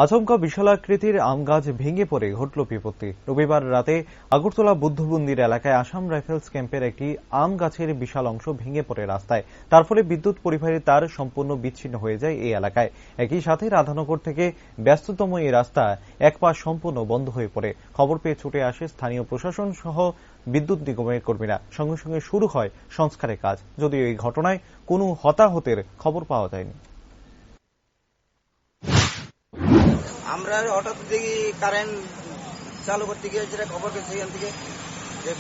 আচমকা বিশালাকৃতির আম গাছ ভেঙে পড়ে ঘটল বিপত্তি। রবিবার রাতে আগরতলা বুদ্ধ মন্দির এলাকায় আসাম রাইফেলস ক্যাম্পের একটি আম গাছের বিশাল অংশ ভেঙে পড়ে রাস্তায়। তার ফলে বিদ্যুৎ পরিবাহীর তার সম্পূর্ণ বিচ্ছিন্ন হয়ে যায় এই এলাকায়। একই সাথে রাধানগর থেকে ব্যস্ততম এই রাস্তা এক পাশ সম্পূর্ণ বন্ধ হয়ে পড়ে। খবর পেয়ে ছুটে আসে স্থানীয় প্রশাসন সহ বিদ্যুৎ নিগমের কর্মীরা। সঙ্গে সঙ্গে শুরু হয় সংস্কারের কাজ, যদিও এই ঘটনায় কোনো হতাহতের খবর পাওয়া যায়নি। আমরা হঠাৎ দেখি কারেন্ট চালু করতে গিয়ে যেটা খবর পেয়েছি এখান থেকে যে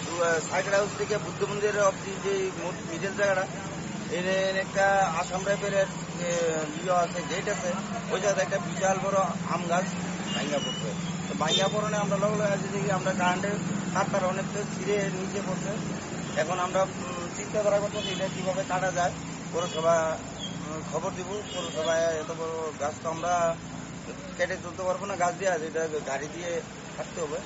সাইকেল হাউস থেকে বুদ্ধ মন্দিরের অব্দি যে মিডল জায়গাটা এর একটা আসাম রাইফেলের যে আছে গেট আছে, ওই জায়গায় একটা বিশাল বড় আম গাছ ভাঙ্গা পড়ছে। তো ভাঙ্গা পড়নে আমরা লগে আছি দেখি আমরা কারেন্টের তারটার অনেকটা ছিঁড়ে নিচে পড়ছে। এখন আমরা চিন্তা করা করতেছি এটা কীভাবে কাটা যায়। পৌরসভা খবর দিব, পৌরসভায় এত বড় গাছ তো আমরা কেটে তুলতে পারবো না, গাছ দিয়ে আছে এটা গাড়ি দিয়ে কাটতে হবে।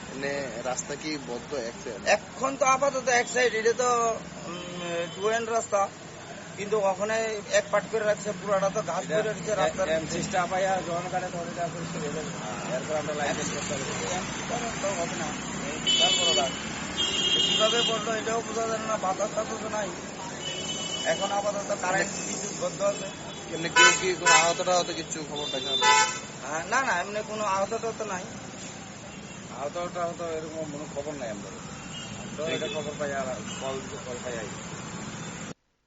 মানে রাস্তা কি বদ্ধ এক সাইড? এখন তো আপাতত এক সাইড, এটা তো টু এন্ড রাস্তা, কিন্তু ওখানে এক পাট করে রাখছে, পুরাটা তো ঘাস করে রাখছে রাস্তার চেষ্টা পাইয়া জন কাটে ধরে দেওয়া করছে। এরপর আমরা লাইসেন্স করতে হবে না, বিশাল বড় গাছ কিভাবে পড়লো এটাও বোঝা যায় না, বাতাস টাতাস নাই। এখন আপাতত কারেন্ট বিদ্যুৎ বদ্ধ আছে। এমনি কেউ কি কোনো আহত টাহত কিছু খবর দেখা? না না, এমনি কোনো আহত টাহত নাই। আহত টাহত এরকম কোনো খবর নাই। আমরা তো এটা খবর পাই, আর কল পাই।